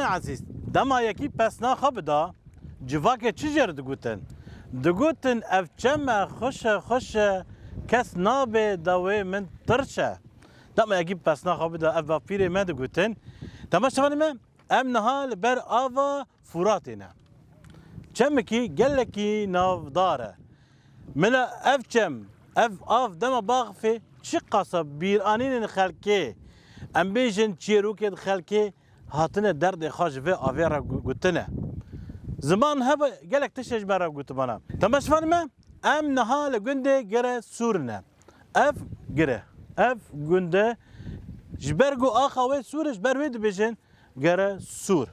عزیز دما یکی پس نخواب دا جواک چی جرد گوتن دگوتن اف چما خوش کس نابه دوی من ترشه دما یکی پس نخواب دا اف پیره من دگوتن تماش تفهمه ام نهال بر آوا فراتنا چمکی گلکی نافداره من اف چم اف آف دما باغ في چی قصب بیرانین خلکی ام بیجن چیروکت خلکی هاتنه درد خاش و آویرا گوتنه زمان هبا گلک تشج برا گوت بنا تماش فهمه ام نهال گنده گره سورنه اف گره اف گنده جبرگو آخوه سورش بروید بیجن گره سور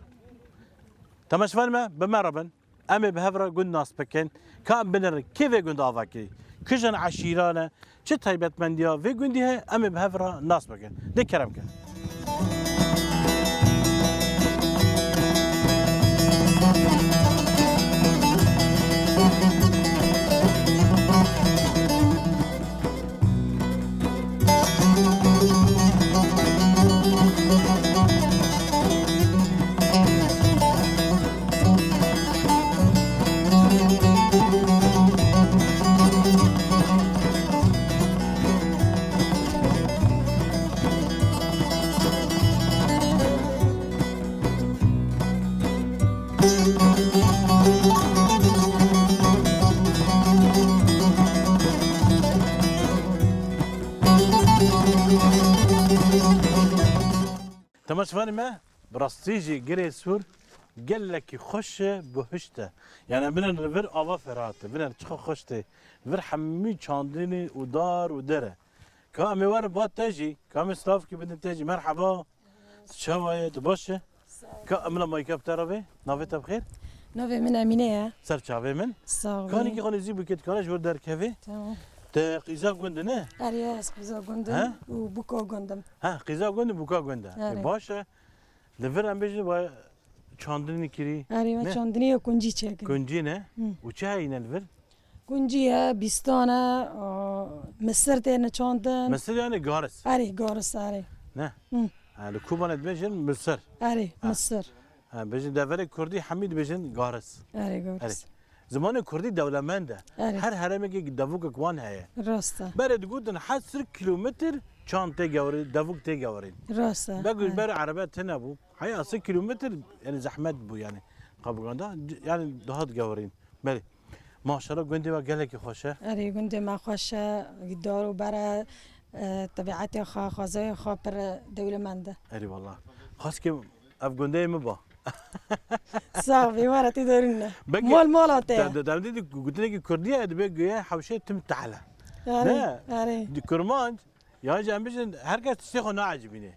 تماش فهمه بمربن امی بهفرا گند ناس بکن کام بنر کیوه گند آواکی کجن عشیرانه چه تایبت مندیا و گندیه امی بهفرا ناس بکن ده کرم کن تماش فهمه براستيجي جري سور قال لك خش بهشته يعني بنا نفر آوا فراته بنا تشخ خشته نفر حمي چاندني ودار ودره كامي ور با تجي كامي ستاف كي بدنا تجي مرحبا شوايه تبوشه كامنا ما يكب ترى نافته بخير نوفي من أمينة سر شافي من صاوي كاني كي غني زي بكيت كانش ور كافي تمام قيزا قندنه أرياس قزا قندم وبوكو قندم ها قيزا قند بوكا قنده باشه لفر ام بيجي با چاندني كري أري ما چاندني وكونجي چه كونجي نه وچه هاي نلفر كونجي بيستانه مصر تينا چاندن مصر يعني غارس أري غارس أري نه هذا كوبانت بيجن مصر أري مصر بيجن دفر كردي حميد بيجن غارس أري غارس زمان كردي دولمنده هر هرمه که دفوق کوان هي راسته برد گودن 10 کیلومتر چانته گوری دفوق ته گورین راسته بقول بر عربات تنبو هي 10 كيلومتر يعني زحمت بو يعني قبل يعني دهات گورین بله ماشاءالله گندی و گلکی خوشه أري گنده ما خوشه دارو برا طبيعتي خازای خا پر دولمنده اری والله خاص که اف گنده مبا صافي ورتي دورنا مال مالاته دامدي قلت لك كرديه ادبي جايه حوشيه تم تعالى أري أري دي كرمانج يا جنبيشن هركز تشتيخو نا عجبيني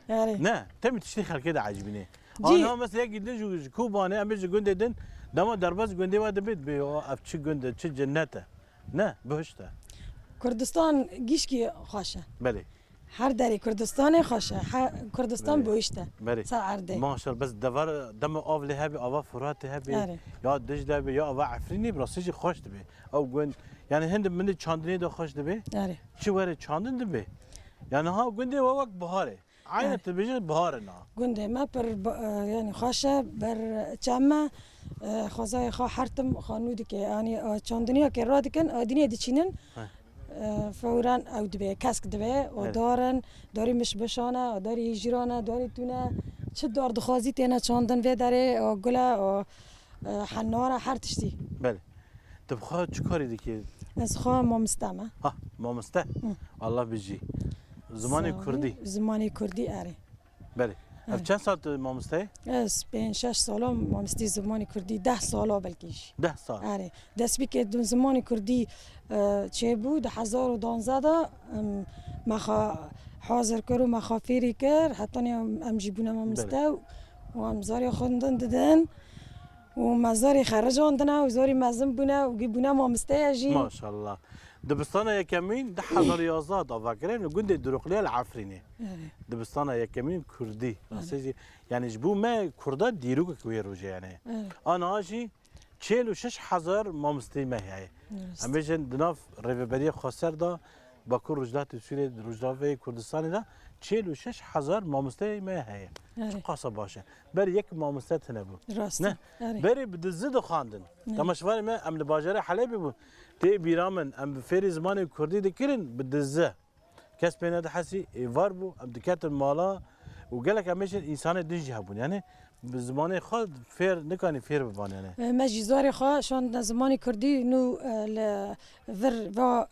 أري نه تم تشتيخ كده عجبيني جي. انا مثلا يجي جو كوبانه امش گنده دن دما درباز گنده و دبيت بي اف چي گنده چي جنته نه بهشته كردستان گیشکی خوشه بله هر دری کردستان خوشه کردستان بویشته بله سعرده ما شاء الله بس دفر دم آف له هبي آوا فرات هبي یا دجله بي یا آوا عفرینی براسيجي خوش دبي او گن يعني هند من چاندني دو خوش دبي آره چی وره چاندن دبي يعني ها گنده وقت بهاره عين تبيجن بهاره نا گنده ما پر يعني خوشه بر چما خوزای خو حرتم خانودی که يعني چاندنیا که را دکن آدینی دچینن فورا او دبه کسک دبه و دارن داری مش بشانه و داری هجرانه داری تونه چه دار دخوازی تینا چاندن و داره و گله و حناره هر تشتی بله طب خواه چه کاری دیگه از خواه ما مستمه ها ما مسته الله بيجي زمان كردي زمان كردي اره بله اف چند سال ما مسته از 5-6 سال ما مستی زمان كردي 10 سال بلکیش 10 سال اره دست بی که زمان كردي چه بود 2012 ما حاضر کرد و ما خافیری کرد حتی ام جیبونه ما مسته و ام زاری خوندن دادن و مزاری خرجاندن و زاری مزم بونه و گیبونه ما مسته جی ما شاء الله دبستانا يكمين دحضر رياضات افاكرين وقند الدروقليه العفريني دبستانا يكمين كردي يعني جبو ما كردات ديروك كويروجي يعني انا اجي تشيل وشش حزر ما مستي ما هي ام بيجن دناف ريفبريه خسر دا باکو رجدات سوریه رجداوی کردستان دا 46,000 ماموسته ما هي آره قاسه باشه بر یک ماموسته تنبو راست نه آره بری بدزد خواندن تماشوار ما ام لباجر حلبی بو تی بیرامن ام فری زمان کردی دکرین بدزه کس بینه ده حسی ایوار بو ام دکات مالا و گلک همیشه انسان دنجی هبون یعنی به زمان خود فیر نکنی فیر ببان یعنی مجی زاری خواه شان زمانی کردی نو ور و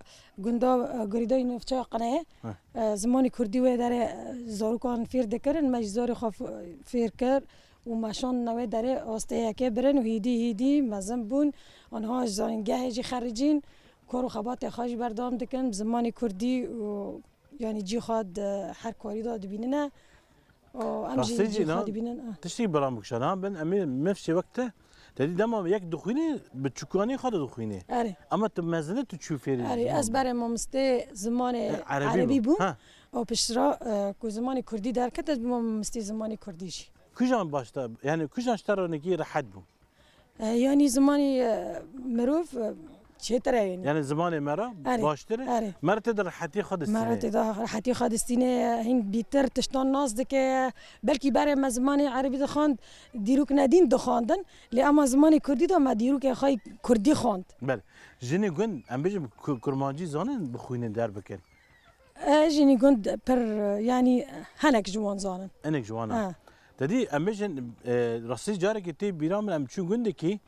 گندا گریدای نفچه قناه زمانی کردی و داره زاروکان فیر دکرن مجی زاری خواه فیر کر و مشان نوه داره آسته که برن و هیدی مزم بون آنها زانگه جی خارجین کارو خبات خواهش بردام دکن زمانی کردی و یعنی جی خواد هر کاری داد بینه راستی جی نه تشتی برام بکشن هم بن امیر مفشی وقته تدی دما یک دخوینی به چکانی خود دخوینی آره اما تو مزنه تو چو فیری آره از برای ما مسته زمان عربی بو او پشرا کو زمان کردی در کت از ما مسته زمان کردیش کجان باشتا یعنی کجان اشترانگی راحت بو یعنی زمانی مروف چطوره یعنی زمان مرا باشتره مرت در راحتی خود استینه مرت در راحتی خود استینه هین بیتر تشتان ناز که بلکی برای ما زمان عربی دخواند دیروک ندین دخواندن لی اما زمان کردی دا ما دیروک خواهی کردی خواند بله جنی گون ام بجم کرمانجی زانن بخوینن در بکن جنی گوند پر یعنی هنک جوان زانن هنک جوان تدی ام بجن راستی جاره که تی بیرام ام چون گونده کی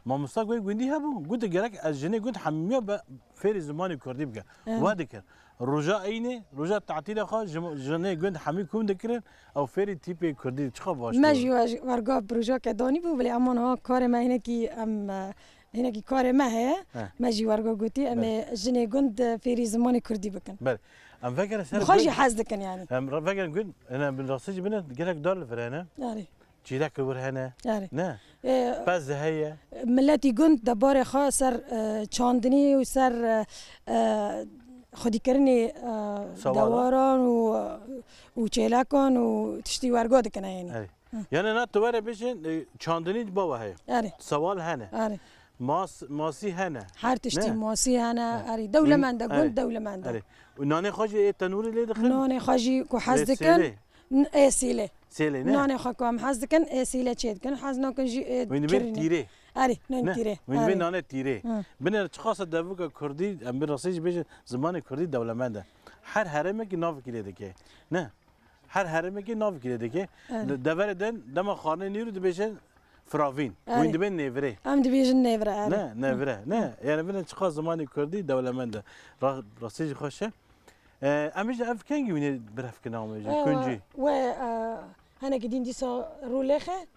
ما مستقبل گوندی هبو گوند گرک از جنی گوند حمیه به فری زمانی کردی بگه وادکر رجاء اینه رجاء تعطیل خواهد جنی گوند حمی کم دکرن او فری تیپی کردی چخوا باشه مجی ورگا رجاء که دانی بو ولی اما ها کار ما هنه کی ام هنه کی کار ما هه مجی ورگا گوتی ام جنی گوند فری زمانی کردی بکن بله ام فکر سر خواهی حز دکن یعنی ام فکر گوند انا بالراستی بنا گلک دار لفرانه آره چیلک ورهنه آره نه پس هي ملتی گوند دبار خوا سر چاندنی و سر خودی کرنی دواران و چیلکان و تشتی ورگا دکنه یعنی یعنی نه تو بره بشین چاندنی بابا هي آره سوال هنه آره ماسی هنه هر تشتی ماسی هنه آره دولمنده گوند دولمنده آره و نان خواجی تنوری لید خن نان خواجی کو حز دکن سیله سیله نه نان خوا کام حز دکن سیله چید کن حز نکن جی وین بین تیره آره نان تیره وین بین نان تیره بین چخاص دوک کردی ام بین راستی بیش زمان کردی دولمنده هر حرمه کی ناف کلیده که نه هر حرمه کی ناف کلیده که دوردن دم خانه نیرو دبیشن فراوین وین بین نیوره ام دبیشن نیوره نه نیوره نه یعنی بین چخاص زمان کردی دولمنده راستی خوشه امیج اف کنگی وینی برف کنام میشه کنجی و هنه قدين دي صار رولخه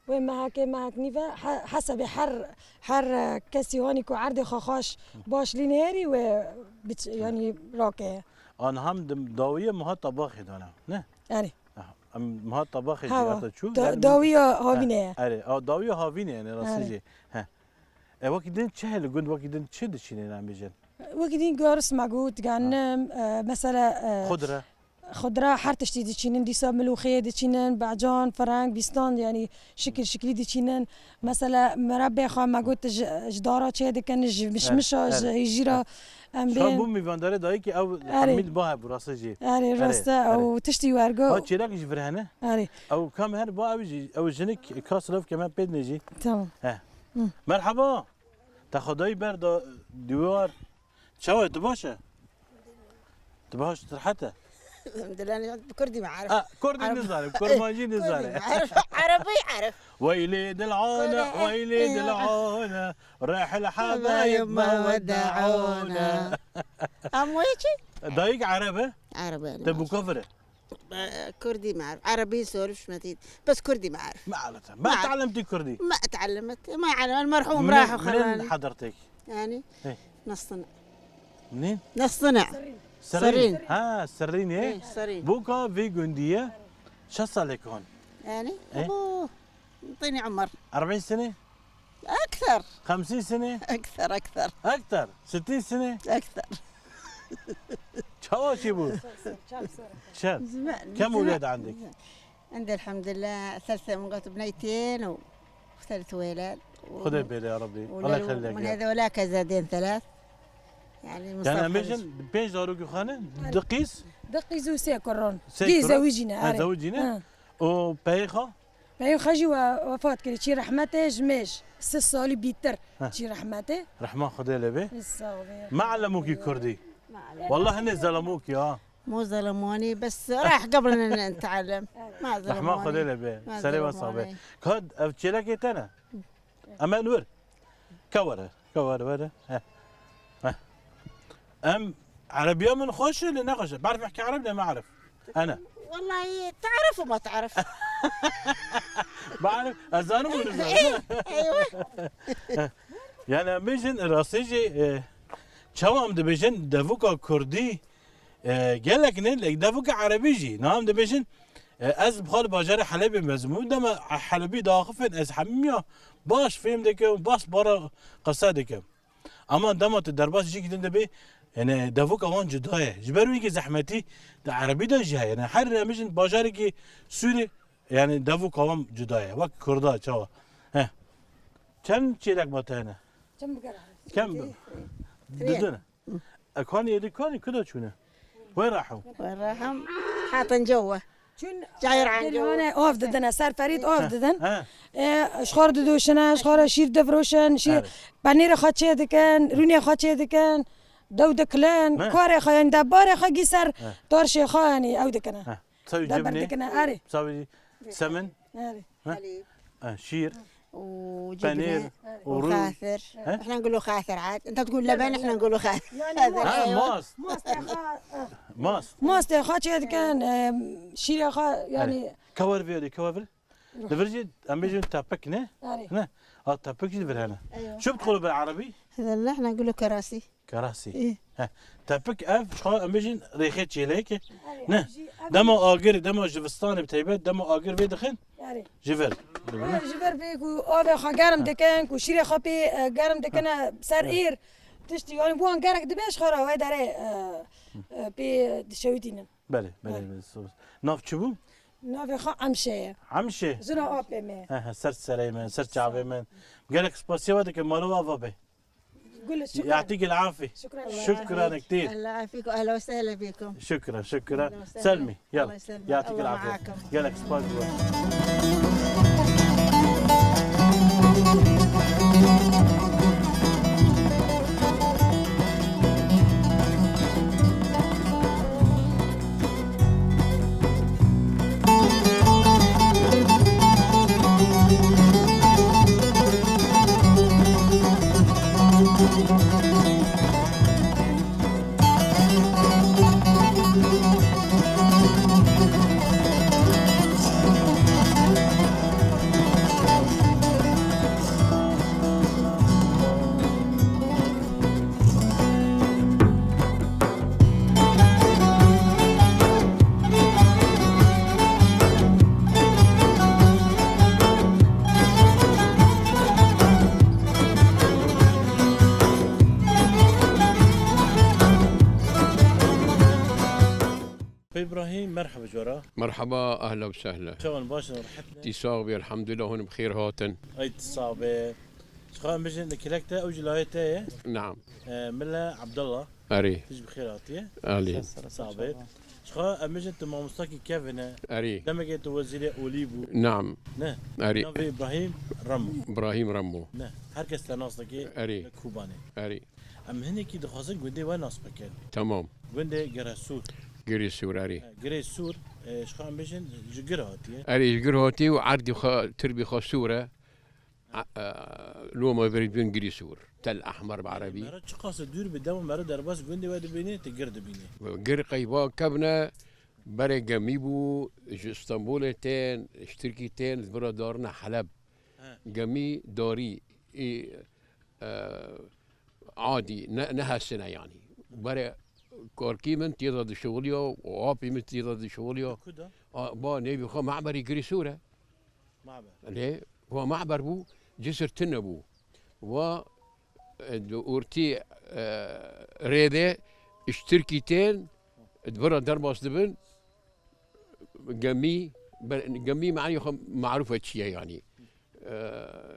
ومهك نيفا حسب حر كسي هوني كو عرض خاخاش باش لينيري و يعني راكه انا هم داويه مها طباخي دانا نه يعني مها طباخي جاتا شو داويه هاوينه اري داويه هاوينه يعني راسجي ها وقت دين تشهل قد وقت دين تشد شيء نعم بيجن وقت دين قارس ماجوت كان مثلا خضرة حرتش دي تشينن دي صاب ملوخية دي تشينن بعجان فرنك بيستان يعني شكلي دي تشينن مثلا مربى خا ما قلت جدارة شيء ده كان مش يجيرا شو بوم ميفانداري دايكي او حميد باه براسجي اري راستا او تشتي ورقة ها تشيلك جفرهنا اري او كم هر با او جنك كاسلوف كمان بيد نجي تمام ها مرحبا تاخداي برد دوار شو تباشا تباش ترحته الحمد لله انا بكردي ما عارف كردي نزاري كرمانجي نزاري عارف ويلي دلعونا ويلي دلعونا رايح الحبايب ما ودعونا امويتي دايق عربه عربي تبو كفره كردي ما اعرف عربي سولف شمتيت بس كردي ما اعرف ما عرفت ما تعلمتي كردي ما تعلمت ما علم المرحوم راح وخلاني منين حضرتك يعني نصنع منين نصنع سرين ها سرين ايه سرين بوكا في جنديه شو صار لك هون يعني ابوه يعطيني عمر 40 سنه اكثر 50 سنه اكثر 60 سنه اكثر شو بو شاب كم اولاد عندك؟ عندي الحمد لله 3 مرات بنيتين وثلاث ولاد خذ بالي يا ربي الله يخليك من هذولاك زادين 3 يعني يعني مصطفى اميجن 5 زاروكي خانه دقيس دقي زو سيكرون سيكرون. دي زوجينا أري. زوجينا وبايخه بايو خجي وفات كري شي رحمته جميش 6 سالي بيتر ها. شي رحمته رحمه خدي لبي الصوغي ما علموكي كردي ما عليه. والله هن ظلموك مو ظلموني بس راح قبل ان نتعلم ما ظلموني رحمه خدي لبي ما سليمه ظلموني. صابي كود افتشلك انا اما نور كور ورا ها ام عربيه من خوش اللي نقش بعرف احكي عربي ما اعرف انا والله تعرف وما تعرف بعرف اذان من ايوه يعني بيجن راسيجي چوام دبيجن دفوكا كردي قال لك نلك دفوكا عربيجي نعم دبيجن از بخال باجر حلبي مزمون دم حلبي داخفن از حمية باش فهم دكه باش برا قصه دكه اما دم تدرباس جي كده دبي يعني دفوكا وان جدايه جبروي كي زحمتي ده عربي ده جاي يعني حر مجن باجر كي سوري يعني دفوكا وان جدايه وك كردا چوا ها كم چيلك متهنه كم بقرا كم ددنا اكوني يدي كوني كده شنو وين راحوا؟ وين راهم حاطن جوا شون جاير عن جوا انا اوف ددنا سار فريد اوف ددن ها شخور ددوشنا شخور شير دفروشن شير بانير خاچه دکن رونی خاچه دکن دو دکلن کار خاین دبار خاگی سر دارش خانی او دکنه ها تسوي دبر جبنه دکنه اره تسوي سمن اره حليب شير وجبنه بانير وروز وخاثر احنا نقول له خاثر عاد انت تقول لبن احنا نقول له خاثر ماس ماس ماست خاچه دکن شیر خا يعني كور فيدي كور نفرجي ام بيجي تابك نه اره نه تابك جبر هنا أيوة. شو بتقولوا بالعربي؟ هذا اللي احنا نقول له كراسي كراسي إيه. ها تابك اف شو ام بيجي ريخت شيليك نه دمو اجر دمو جفستاني بتيبت دمو اجر بيدخن اره جفر جبر بيكو اوه خا گرم دکن کو شیر خا بي گرم دکنه سر ایر تشتي يعني بوان گرك دبش خورا و داره بي دشويتين بله ناف چبو؟ نافي خا عمشه عمشه زنا اوبي مي ها سر سري من سر شعبي من قالك سباسيو هذاك مالو وافا به قول شكرا يعطيك العافيه شكرا شكرا كثير اهلا فيكم اهلا وسهلا بكم شكرا شكرا أهلا وسهلا. سلمي الله يلا يسلمك. يعطيك الله العافيه معاكم. قالك سباسيو ابراهيم مرحبا جورا مرحبا اهلا وسهلا شلون باش رحتنا تيساغبي الحمد لله هون بخير هاتن اي تصابه شخان بجن كلكتا او جلايته نعم ملا عبد الله اري تجي بخيراتي الي صابه شخان امجن تما مستقي كيفنا اري لما جيت وزير اوليبو نعم نه اري نبي ابراهيم رمو ابراهيم رمو نه هركس لناصدكي اري كوباني اري ام هنيكي دخازن قندي وين ناس بكن تمام قندي جراسور قري السور اري جري سور شخان بجن جراتي اري قرهوتي وعردي تربي خسوره لو ما بريد بين قري سور تل احمر بعربي مرات شقاص دور بدم مرات درباس قندي واد بيني تقرد بيني قري قيبا كبنا بري جميبو اسطنبولتين اشتركيتين برا دارنا حلب جمي داري عادي نها السنه يعني بري كوركي من تيضا شغليو وابي من تيضا شغليو كده با نبي خو معبر يجري سوره معبر ليه هو معبر بو جسر تنبو و اورتي ريده اشتركيتين دبر درباس دبن جمي معني معروفه شيء يعني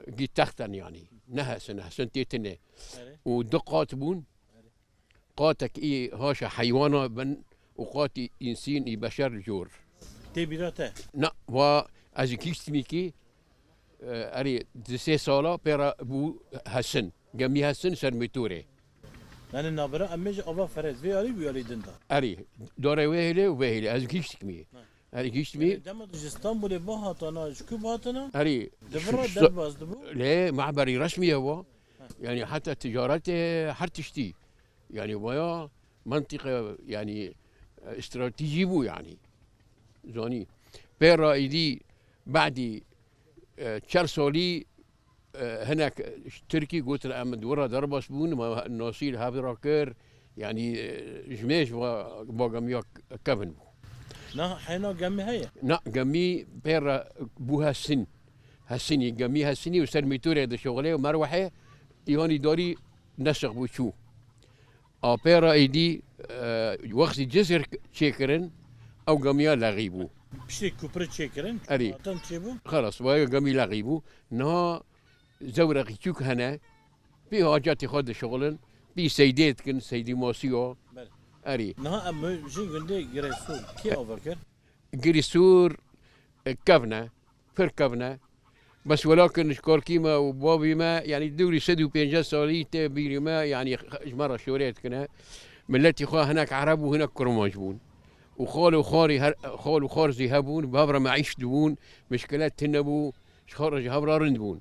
جيت تختن يعني نها سنتين ودقات بون قاتك إيه هاشا حيوانة بن وقاتي إنسان إي بشر جور تي بيراته نا و از كيشت ميكي أري دسي سالا بيرا بو هسن جمي هسن سرميتوري يعني النابرة أميج أبا فرز في علي بيالي دندا أري دوري وهلي وهلي از كيشت مي أري كيشت مي دم اسطنبول باهاتنا شكو باهاتنا أري دبرا دباز دبو لا معبري رسمي هو يعني حتى تجارته حرتشتي يعني ويا منطقة يعني استراتيجي بو يعني زوني بيرا ايدي بعد تشارسولي هناك تركي قلت الامد ورا دربس بون ما نوصيل هابي راكر يعني جميش باقم كفن نا حينا قمي هيا نا قمي بيرا بوها السن هالسني قمي هالسني وسرميتوري هذا شغله ومروحه يوني دوري نسق بوشو بيرا ايدي وقت جزر شيكرن او قميا لغيبو بشي كوبري تشيكرن أري. تنشيبو خلاص ويا قمي لغيبو نها زورق يشوك هنا في حاجات خد شغلن في سيدات كن سيدي موسيو بله. اري نها أم جي قندي جريسو كي أوفركر جريسور كفنا فر كفنا بس ولكن شكور كيما وبابي ما يعني دوري سدو بينجا ساليته بيري ما يعني مرة شوريت كنا ملتي خوا هناك عرب وهناك كرماجبون وخال وخاري خال وخارزي هبون بابرا معيش دبون مشكلات تنبو شخارج هبرا رندبون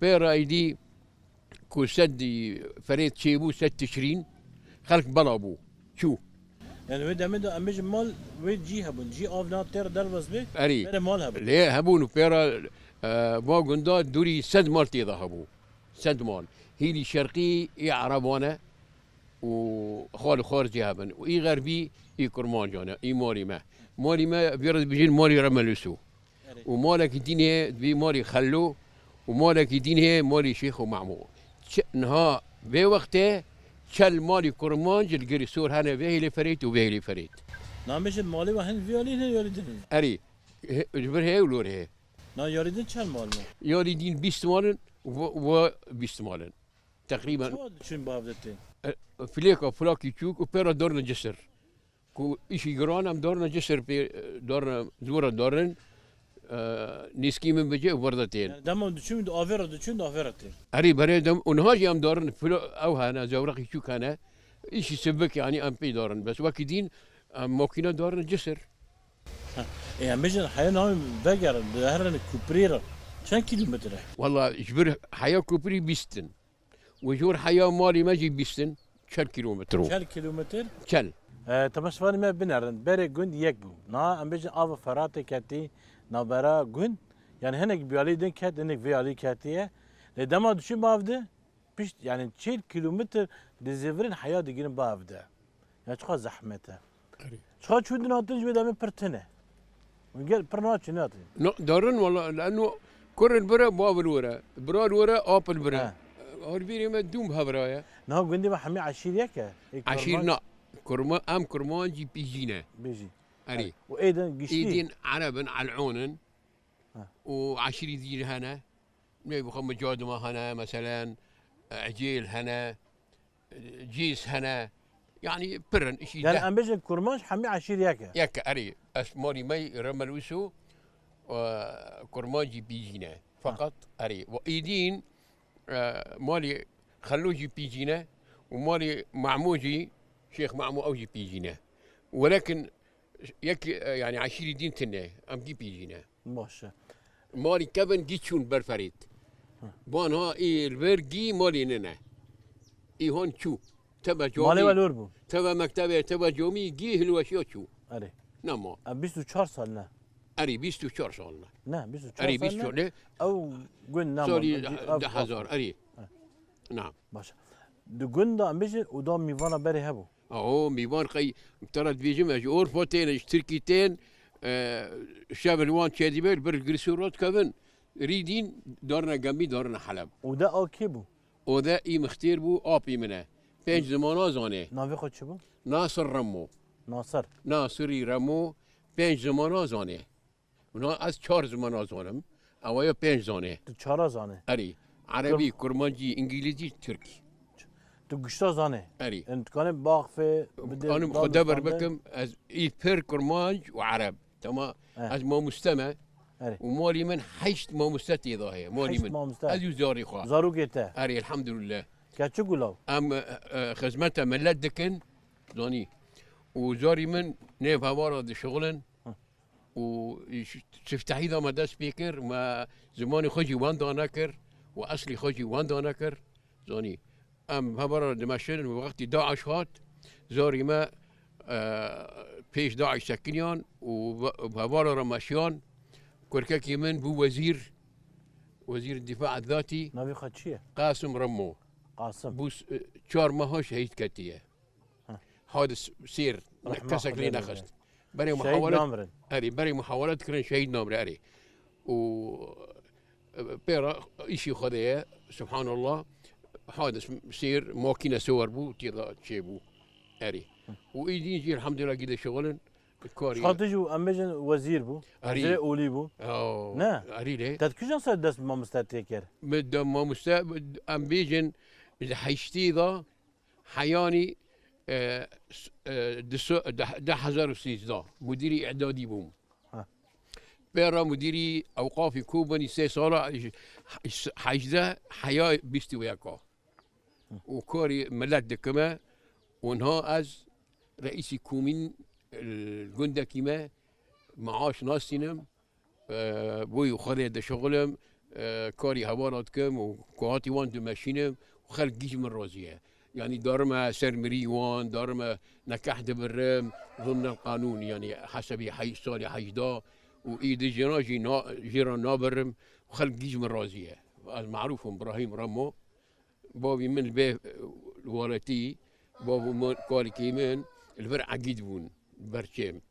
بيرا ايدي كو سدي فريد شيبو 6 تشرين خلق بلابو شو يعني ويدا مدو أميج مال ويد جي هبون جي أوفنا تير دربس بي اري بيرا مال هبون ليه هبون بيرا باغندا دوري سد مالتي ذهبوا سد مال هي شرقي اي عربانه وخال خارجي هبن واي غربي اي كرمان جانا اي مالي ما بيرد بيجين مالي رملسو ومالك دينه بي مالي خلو ومالك دينه مالي شيخ ومعمو نها بوقته شل مالي كرمان جل جريسور هنا به لفريت وبه لفريت نا مش مالي وهن فيولين هن يولدن اري جبر هي ولور هي نا يولدن شال مال ما يالي دين 20 مالن و 20 مالن تقريبا شو شون بافدتين فليكا فلاكي تشوك وبيرا دورنا جسر كو إشي جران هم دورنا جسر بي دورنا زورا دورن نسكي من بجي وبردتين يعني دم دشون دو أفيرا دشون دو أفيرتين هري بري دم ونهاجي هم دورن فلو او هنا زورقي تشوك هنا إشي سبك يعني ام بي دورن بس وكدين موكينا دورنا جسر يعني مش الحياة ناوي بقر بهرن كوبريرا كم كيلومتر والله جبر حياة كوبري بيستن وجور حياة مالي ماجي بيستن 4 كيلومتر كم كيلومتر كل تمشفاني ما بنرن بري جند يكبو نا أم بيجي أف فراتي كاتي نابرا جند يعني هناك بيالي دين كات هناك بيالي كاتيه لدما دشون بافده بيش يعني 4 كيلومتر دزيفرين حياة دقيقين بافده يعني شخص زحمته شخص شو دنا تنجي بدأ من برتنه ونقول برناتش ناتي دورن والله لانه كر البرا باب الورا برا الورا اب البرا هربيري ما دوم هبرايا نهو جندي ما حمي عشير يكه عشيرنا كرما ام كرمان جي بيجينا بيجي اري وايدن قشتي ايدين عربا على العونن وعشير دين هنا نبي خم جودما هنا مثلا عجيل هنا جيس هنا يعني برن شيء يعني ام بيجي كرماش حمي عشير يكه ياك اري اسماري مي رملوسو كرماجي بيجينا فقط اري وايدين مالي خلوجي بيجينا ومالي معموجي شيخ معمو اوجي بيجينا ولكن يك يعني 20 دين تنه ام جي بيجينا ماشي مالي كفن جيتشون برفريت بون ها اي البرجي مالي ننا اي هون شو تبا جومي مالي والوربو تبا مكتبه تبا جومي جي هلوشيو شو اري نما ام 24 سنه اري 24 سالنا نعم 24 اري سنه 24 او قلنا نعم سوري 10,000 اري نعم ماشي دو قندا ام بيجي ودام ميفانا بري هبو اهو ميوان قي ترى بيجي ماجي اورفوتين اشتركيتين شاب الوان شادي بير برجريسورات كفن ريدين دورنا جنبي دورنا حلب وده اوكيبو وذا اي مختير بو ابي منه بينج زمانا زانه نافي خد شبو ناصر رمو ناصر ناصري رمو بينج زمانا زانه ونا از 4 زمانا زانم اويا بينج زانه تو چارا زانه اري عربي كرمانجي انجليزي تركي تو گشتا زانه اري انت كان باغ في انا مخدبر بكم از اي بير كرمانج وعرب تمام از ما مستمع اري ومولي من حيشت ما مستتي ظاهر مولي حيشت من ما مستتي. از زاري خوا زارو جيتا اري الحمد لله كاتشو قلاو ام خدمتها ملت دكن زاني وزاري من نيف هوارا دي شغلن وشفتحي ذا ما دا سبيكر ما زماني خوجي وان دانكر واصلي خوجي وان دانكر زاني ام هبر دمشق وقتی داعش هات زاري ما پیش داعش سكنيان وهبر رمشيان كرككي من بو وزير الدفاع الذاتي نبي خد شيء قاسم رمو قاسم بوس 4 ماه شهيد كتيه حادث سير رحمة كسك لي الله نخست بري شهيد محاولات نامرن اري بري محاولات كرن شهيد نامري اري و بيرا اشي خذيه سبحان الله حادث سير ماكينه سور بو تيضا تشيبو اري وايدي يجي الحمد لله قد شغلن كوري خاطجو امجن وزير بو أري. وزير اولي بو او نا. اري ليه تدكجن صار دست ما مستتيكر مد ما مستقبل ام بيجن اذا حيشتي ذا حياني ده حزار سيزدا مديري اعدادي بوم ها. بيرا مديري اوقافي كوباني 6 سال حيجده حياه بيستي وياكا وكوري ملات دكما ونها از رئيسي كومين الجنده كيما معاش ناسينم بوي وخلي ده شغلم كاري هوارات كم وكواتي وان دو ماشينم وخلق جيج من رازيه يعني دارما سرمري وان دارما نكح بالرم ضمن القانون يعني حسب حي صالح حيدا وايد جراجي جيران نابرم وخلق جيج من رازيه المعروف ابراهيم رمو بابي من البيه الوالتي بابو كاري كيمن الفرع عقيد بون برشيم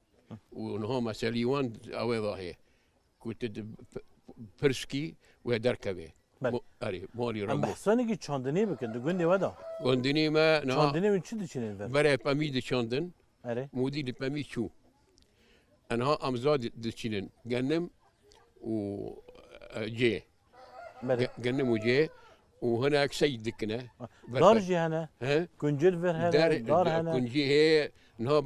ونها مساليوان اوي ظاهي كنت برسكي ودركبه بله. اري مالي ام رمو بحساني كي تشاندني بكن دغندي ودا وندني ما نها تشاندني من شد شنو الفرق بري بامي شاندن اري مودي بامي شو انا امزاد دشينن جنم و جي بله جنم وجي وهناك سيد دكنا دارجي هنا ها كنجل فر هنا دار هنا كنجي هي انها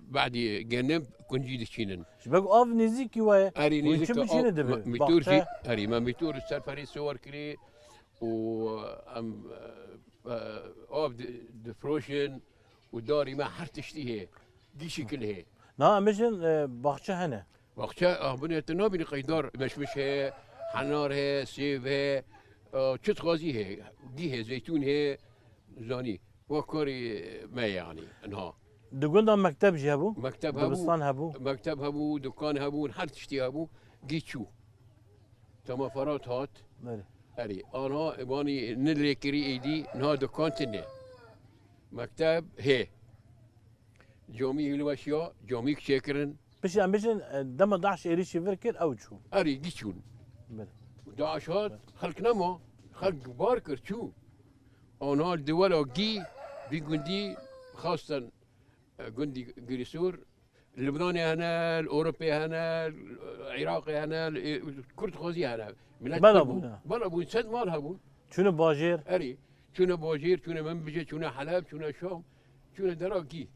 بعدي جنب كنجي دشينن شبك اف نزيكي ويا اري نيزك وين شو دبي ميتورجي اري ما ميتور السفري صور كري و ام اوف دفروشن وداري ما حرتشتي دي شكل هي نا مشن باخشه هنا وقتها بني تنابي قيدار مش هي حنار هي سيف هي شت غازي هي دي هي زيتون هي زاني وكوري ما يعني انها دغندا مكتب جابو مكتب دبستان هبو هبو مكتب هبو دكان هبو حر تشتي هبو جيتشو تما فرات هات بله اري انا باني ندري كري ايدي نها دكان تنه مكتب هي جومي الواشيا جوميك شكرن بش ام بشن دم ضعش اريش فركر او شو اري جيتشون بله داعش هات خلق نما خلق باركر شو انا الدول جي بجندي خاصة جندي جريسور اللبناني هنا الاوروبي هنا العراقي هنا الكرد خوزي هنا بلا بونا. بلا بون سد مالها بون شنو باجير اري شنو باجير شنو منبجه شنو حلب شنو شام شنو دراكي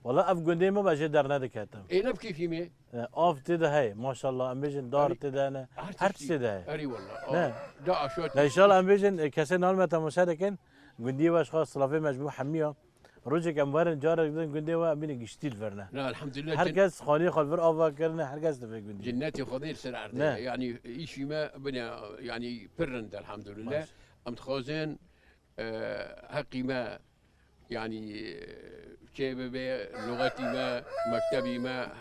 والله اف قندي ما باجي در ندكتم اي نبكي في مي اف تدا هي ما شاء الله ام بشن دار تدا انا هر تدا هي اري والله لا. داعش لا ان شاء الله ام بشن كسي نال متى مشاركين قندي واش خاص صلافي مجموع حميه روجك امبارن جارك قندي وا بين قشتيل فرنا لا الحمد لله هركز خاني خلفر افا كرنا هركز تفك قندي جناتي خضير سرعة نعم. يعني إيشي ما بني يعني برند الحمد لله ماشي. أم تخازن حقي ما يعني شبابي لغتي ما مكتبي ما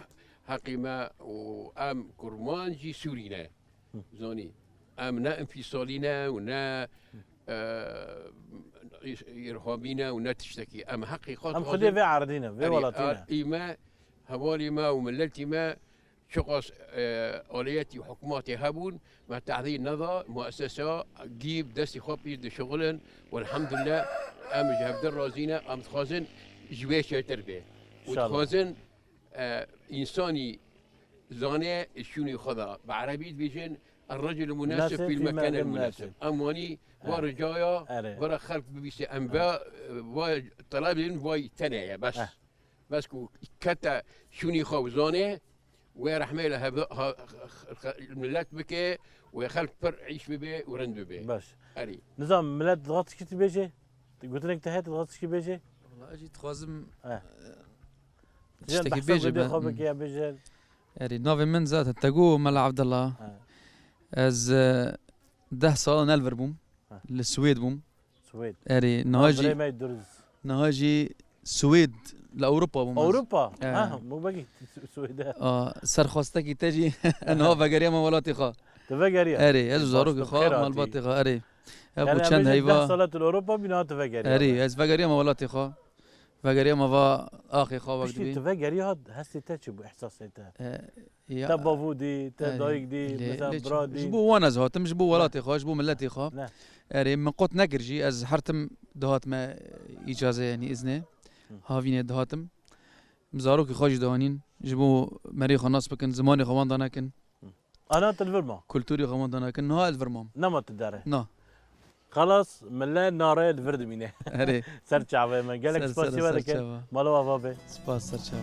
حقي ما وأم كرمانجي سورينا زوني أم نا انفصالينا ونا إرهابينا ونا تشتكي أم حقي خاطر ام خدي في عرضينا في ولاتينا إيما هوالي ما ومللتي ما شخص آلياتي وحكوماتي هبون مع تعديل نظر مؤسسة جيب دستي خبي دي شغلن والحمد لله أم جهب در رازينا أم تخازن جويشة تربية شاء الله. وتخازن إنساني زانه شوني خدا بعربي بيجن الرجل المناسب في المكان المناسب امواني ورجايا أري. ورا خلق بيسي انباء وطلابين واي تنايا بس بس كو كتا شوني خوزانه ورحمه لها الملات بكي وخلق بر عيش ببي ورند ببي باش اري نظام ملات ضغط كي تبيجي قلت لك تحت ضغط كي بيجي والله اجيت خوازم جن تشتكي بحسب بيجي بدي خبك يا بيجي يعني نوفي من ذات تقو ملا عبد الله از ده سال نالفربوم للسويد بوم سويد يعني نهاجي ما يدرز نهاجي سويد لاوروبا بوم اوروبا مو باقي سويد سر خواستكي تجي انه فقريا ما ولاتي خا تفقري اري از زاروك خا مال باتي خا اري ابو چند هيفا صلاه الاوروبا بنا تفقري اري از فقريا ما ولاتي خا فقريا ما فا اخي خا وقت بي تفقري هاد هسي تشبو احساس انت تبافودي تدايق دي مثلا برادي جبو وانا زهاتم جبو ولاتي خا جبو ملتي خا اري من قوت نكرجي از حرتم دهات ما اجازه يعني اذنه هافين دهاتم مزاروك خاج دوانين جبو مريخ الناس بكن زماني خوان داناكن انا تلفرما كولتوري خوان داناكن نها الفرمام نمط الدار نا خلاص ملا نار الفرد مينه اري سرچا ما قالك سباسي ولك مالو بابا سباس سرچا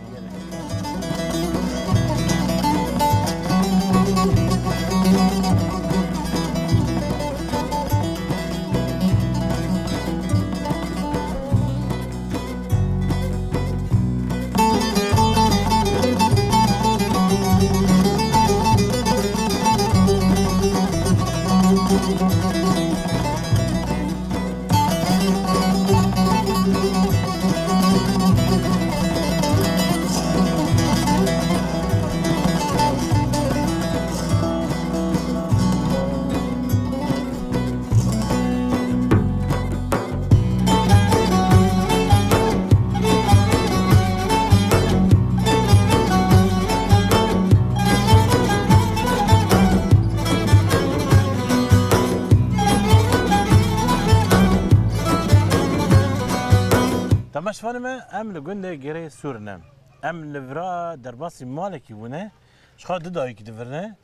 تماش فانما ام لقولنا جري سورنا ام لفرا درباسي مالكي ونا شخا دايك دفرنا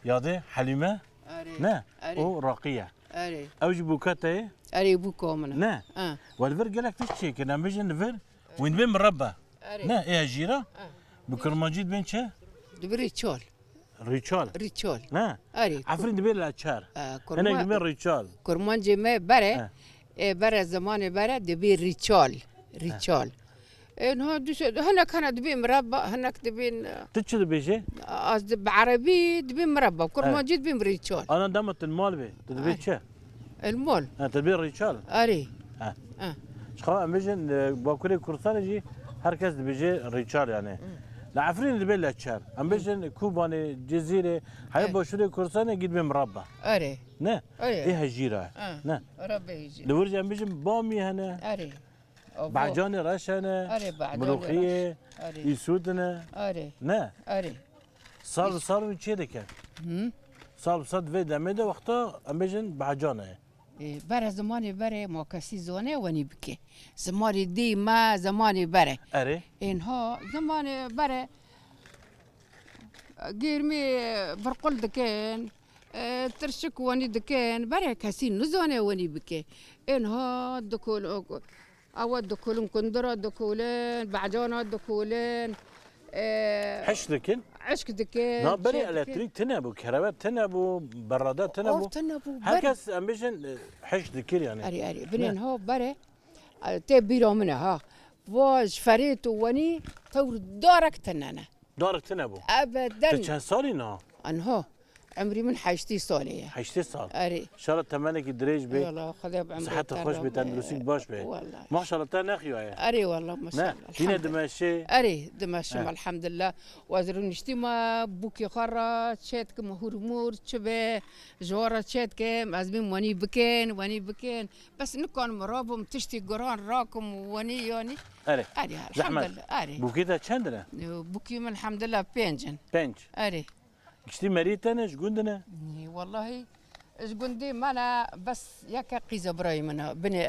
ياضي حليمه نا او راقيه اوج بوكاتي اري بوكو منا نا والفر قالك تشي كنا بيجي نفر وين بين مربى نا ايه جيره بكر ماجيد بين شا دبريتشول ريتشول نا اري عفرين دبير الاتشار انا دبير ريتشال كرمانجي ما بري برا زمان برا دبير ريتشول انه هنا كان دبي مربى هناك دبين تشد بيجي بعربي دبي مربى كرمانجي دبي ريتشول انا دمت المال بي تدبير شا المول تدبير ريتشال اري شخا امجن باكوري كورسان يجي هركز بيجي ريتشال يعني لا عفرين اللي بين الاتشار امجن كوباني جزيره هاي بشوري كورسان يجيب مربى اري نه ايه هجيره نه ربي يجي لورجا امجن بامي هنا اري بعجاني رشنا ملوخيه يسودنا اري نه اري صار چه دکه صار صد في دمده وقتا امجن بعجانه برا زماني برا ما كسي زونه وني بكي زماني دي ما زماني برا اري انها زماني برا قيرمي برقل دكان ترشك وني دكان برا كسي نزونه وني بكي انها دكول اود دكولن كندرة دكولين بعجانات دكولين حش دكن عشك دكين نا بري الكتريك تنبو كهرباء تنبو برادات تنبو هكاس امبيشن حش دكير يعني اري بنين هو بري تبيرو منها ها واش فريت وني تور دارك تنانا دارك تنبو ابدا كان صاري نا انه عمري من حاجتي صاليه حاجتي صار اري ان شاء الله تمنك دريج بي والله خذ بعمري صحتك خوش بتندرسيك باش بي والله ما شاء الله تناخيو اري والله ما شاء الله فينا دمشي اري دمشق الحمد لله وازرون نشتيما بوكي خرا تشيتك مهورمور تشبه جوارة تشيتك ازمين وني بكين بس نكون مرابم تشتي قران راكم وني يعني اري الحمد لله اري بوكيتا چندنا بوكي من الحمد لله بينجن اري كشتي مريتنا شقندنا والله شقندي مانا بس ياك قيزة براي منا بني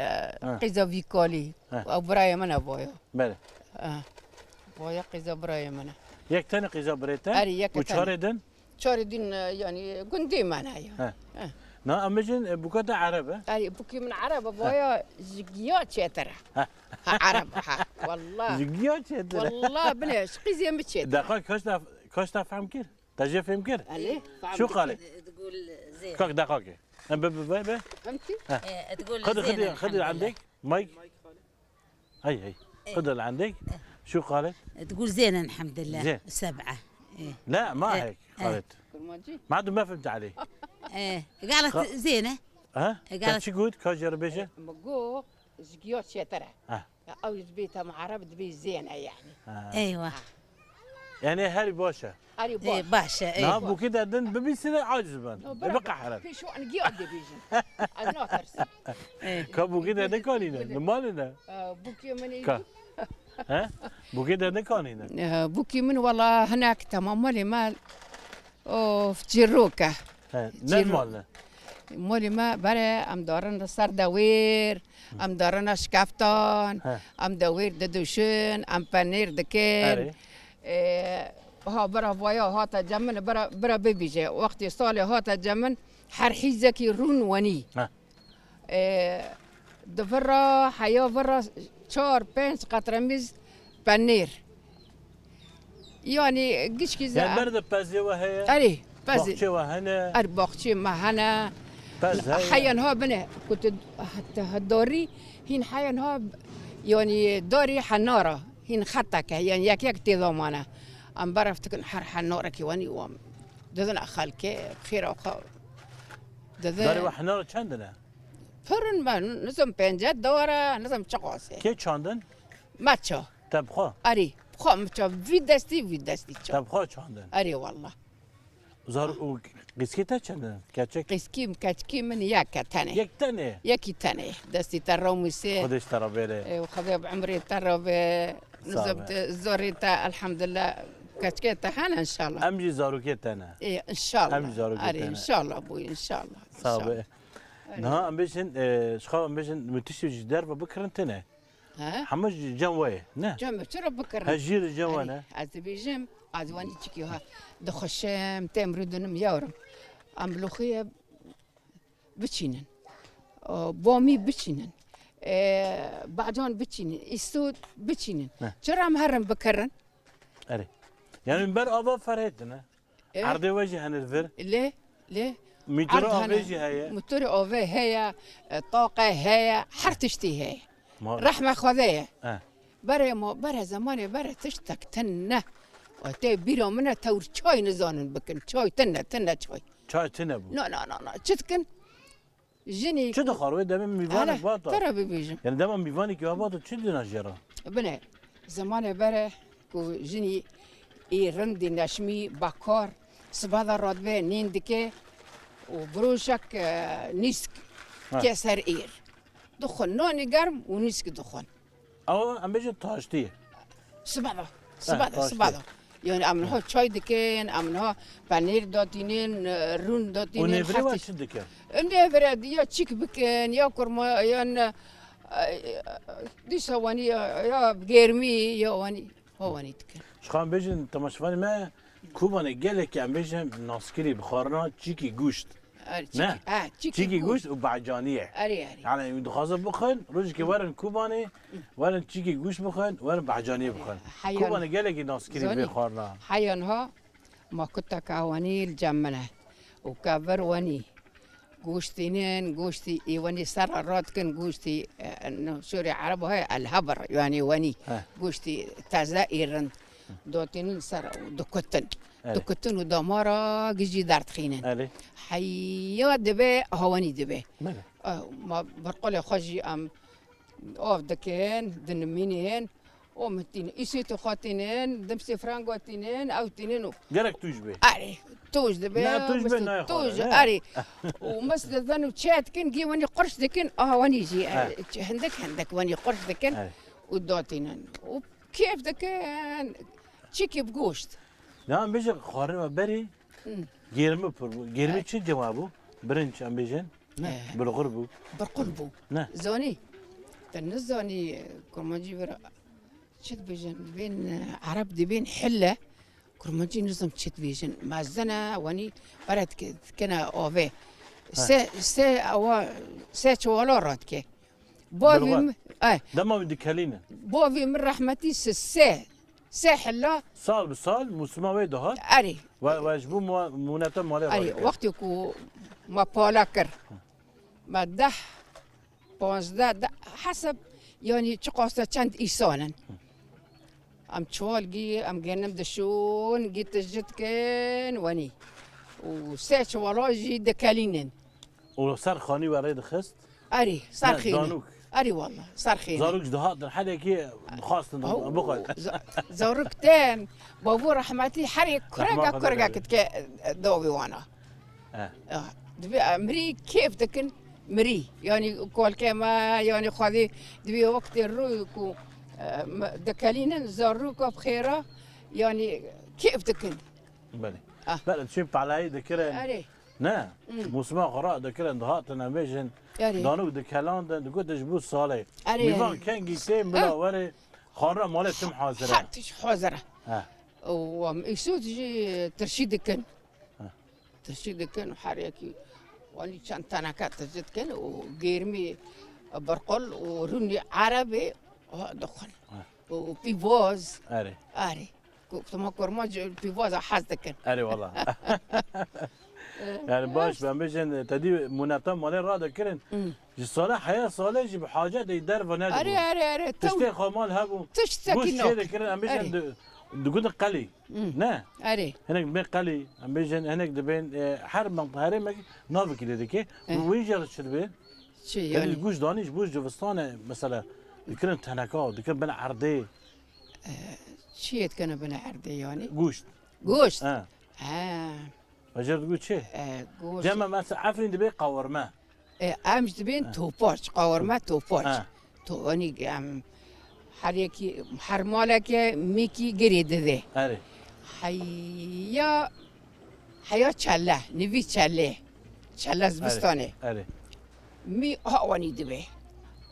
قيزة فيكولي او براي منا بويا بله بويا قيزة براي منا ياك تاني قيزة بريتا اري ياك وشاردن شاري دين يعني قندي معناها نا امجن بوكتا عربه أي بوكي من عرب أبويا زقيات شاترة عرب والله زقيات والله بلاش قيزي متشات دقائق كاش تفهم كير تجي فهم كير عليه شو قالت تقول زين كاك دقائق فهمتي تقول خذي عندك مايك هي خذ اللي عندك شو قالت تقول زين الحمد لله زين. 7 إيه. لا ما هيك قالت كرمانجي ما عاد ما فهمت عليه إيه. قالت زينه ها قالت- قالت شو قلت كاجر بيشه مقو زقيات شاترة اه أو بيتها مع عرب تبي زينة يعني ايوه يعني هاري باشا أري إيه باش باشا ايه نعم وكذا دن ببي سنة عاجز بان بقى حرام في شو أنا جياد بيجي أنا ترسم كابو كذا دكانينا مالنا بوكي من كا ها بو كذا دكانينا بوكي من والله هناك تمام مالي مال أو في جروكة نال مالنا مولي ما بري ام دارن سر دوير ام دارن شكافتان ام دوير ددوشن ام بانير دكير أري. ها برا فوايا هاتا جمن برا بيبيجي وقت صالي هاتا جمن حرحيزكي رون وني ها. دفرا حيا فرا 4 5 قطرميز بانير يعني قش كي يعني برد بازي وهي اري بازي بخشي وهنا أربعتي معنا باز هي حيا ها بنا كنت هالدوري هين حيا ها يعني دوري حنارة هين خطك يعني ياك تضمانه أم بعرف تكون حنارة كيواني وام دذن خالك خير أو خا داري وحنا چندنا فرن ما نظام بنجات دورة نظام شقاسة كي چندن ماتشا تبخو أري خا ماتشا في دستي تبخو چندن أري والله زار قسكيتا چندن كاتشك قسكيم كاتكيم من ياك تاني يك تاني ياكي تاني دستي ترومسي خدش ترى بيلي وخذا بعمري ترى نزبت زوريتا الحمد لله كاتكيتا هنا ان شاء الله امجي زاروكي تانا إيه ان شاء الله أم زاروكي أري ان تانا. شاء الله ابوي ان شاء الله إن شاء الله. صعب نها امبيشن شخا امبيشن متشي جدار بكرن تنا ها حمج جنوي نه جنب ترى بكره هجير جوانا عزبي جم عزواني تشكيها دخشم تمردنم يورم املوخيه بتشينن بومي بتشينن بعدون بتشينن السود بتشينن نعم. ترى مهرم بكرن اري يعني من بر ابا فريتنا إيه؟ عرضي وجه هنذر ليه ليه ميترو عرض هنا. افيجي هي موتور اوفي هي طاقه هي حرتشتي هي ما- رحمه خذيه اه برا زماني برا تشتك تنه وتي بيرو منا تور شوي نزانن بكن شوي تنه شوي چای تنبو لا تشتكن جني چه دخار دم میوان باتا ترى بيجي يعني دم میوانی که باتا چه دینا جرا بنا زماني برا كو جني اي رندي نشمي بكار سبادا رادبه نيندكي وبروشك نيسك كسر اير دخن نوني قرم ونيسك دخن او ام بيجي تاشتي سبادا طاشتي. سبادا يعني امنها چای دکن امنها پنیر داتینین رون داتینین ونفري واش دكر نفرد یا چیک بکن یا کرما یا دیسا وانی یا گرمی یا وانی هوانی دکن شخان بيجن تماشفاني ما كوباني قالك ام بيجي ناسكري بخارنا تشيكي گوشت نه. تشيكي گوشت وبعجانيه اری يعني دخازه بخن روز که ورن کوبانه ورن چیکی گوش بخن ورن بعجانیه بخن حيان. کوبانه گله کی ناسکری زوني. بخورنا حيانها ما كنت كاواني الجمنة وكبر وني قوشتينين قوشتي واني سر راتكن قوشتي انه سوري عرب هاي الهبر يعني وني ها. قوشتي تزائرن دوتين سر دكتن أي. دكتن ودمارا جيجي دارت خينن الي حيا دبي هواني دبي ماذا ما برقول خجي ام اوف دكين دنمينين ومتين إيشيتو خاتينين دمسي فرانغو تينين أو تينين گلک توش بی أري توج دبي لا، توج بين ناي توج خالص، لا. أري ومثل ذنو تشات كن جي واني قرش دكن واني جي عندك واني قرش دكن أي. ودوتينن وكيف دكن تشيكي بقوشت نعم بيجي خارنا بري گیرمی پر گیرمی چی جوابو برنج ام بیجن بالغربو برقلبو نه زوني تنزوني كرمانجي برا شد بيجن بين عرب دي بين حلة كرمانجي نظم تشت بيجن ما زنا واني برد كنا اوفي سي شوالا راتكي بوفي بالغاد. اي دما بدي كالينا بوفي من رحمتي سي حلا صال بصال موسما وي دهات اري واجبو مناتم مالي اري وقتی کو ما بالا کر ما 10 15 حسب يعني تقاصة چند إيسانا أم تشوالجي أم جنم دشون جيت جت كان وني وساعة وراجي دكالينن وصار خاني وريد خست أري صار لا، خير زانوك. أري والله صار خير زاروك دهات الحالة كي خاصة بقول زورك تام بابو رحمتي حريق رحمة كرقة الله. كتك دوبي وانا دبي مري كيف دكن مري يعني كل كما يعني خذي دبي وقت الرويكو دكالينا زاروك بخيرة يعني كيف دكن بلي آه. بلى تشوف على هاي ذكرى أري نا موسما قراء ذكرى دهات أنا بيجن أري دانوك دكالان دقول تجبو صالح أري ميفان كان جيتين بلا وري خارة مالك تم حاضرة حتى حوزرة اه ويسود جي ترشيدكن آه. ترشيدكن وحريكي واني كان تناكات تجدكن وجيرمي برقل وروني عربي دخن وبيفوز أري اري كنت ما كرماج البيفوز حازدكن أري والله يعني باش بمجن تدي مناتم مالي را ذكرن جي صالح حياة صالح جي بحاجة دي در ونادي اري اري اري تشتي خمال هبو تشتكي بوش نوك شيء ذكرن أمجن دقون قلي نا اري هناك دبين قلي أمجن هناك دبين حرب منطقة مك نافك كده دكي وين جرت شربين شي يعني يعني الجوش دانيش بوش جوستانه مثلا ذكرن تناكا ذكرن بنا عردي شي كان بنا عردي يعني جوشت قوشت اه وجرت تقول شيء قوشت جمع مثلا عفرين دبي قورما امش دبين توباش قورما توباش اه تو اني ام حريكي حرمالك ميكي قريد ذي أري حيا تشاله نبي تشاله تشاله زبستاني أري مي هواني دبي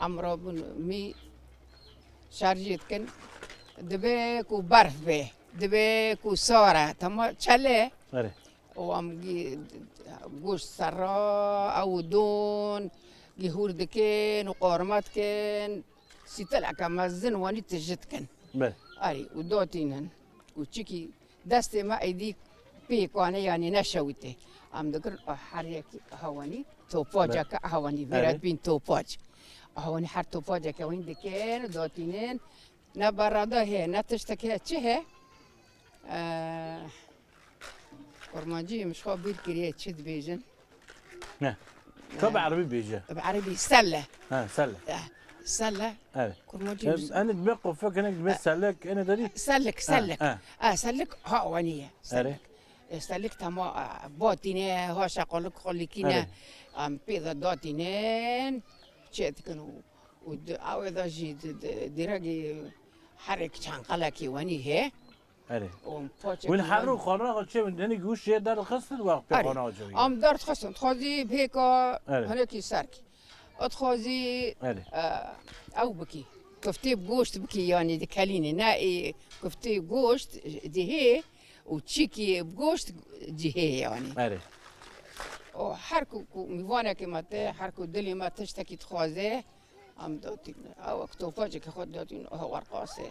امرو مي شارجيت كن دبي كو برف به دبي كو صورة تما تشاله أري وام جوش سرا او دون جهور دكين وقورمات كن سيتلع كمازن واني تجت كن بل اري ودوتينن وتشيكي دستي ما ايديك بيك وانا يعني نشويته ام ذكر حريكي هواني توبوجا هواني فيرات بين توبوج هواني حر توبوجا كوين دكين دوتينن نبرادا هي نتشتكي تشه ورمانجي مش خو بيت كريه تشد بيجن كم عربي بيجي بعربي سله سلة سله أري كرمانجي أنا دبقوا فك أنا دبي سلك أنا دري سلك سلك هوانيه أري سلك تما بوتينه هاش اقولك خليكينا أري. ام بيضا دوتينين تشيت كانوا او اذا جي ديراجي حرك شانقلكي واني هي أري ومبوتشك وين حرو خانة قد شيء من هني جوش شيء دار الخص الوقت أري. بقناة جوي ام دارت خصم تخوزي بهيكا أري. هناكي ساركي اتخوزي أري او بكي كفتي بقوشت بكي يعني دي كاليني نائي كفتي بقوشت دي هي وتشيكي بقوشت دي هي يعني أري وحركوا ميوانا كما تي حركوا دلي ما تشتكي تخوزي ام دوتين او اكتوفاجك خد دوتين هو ورقاسي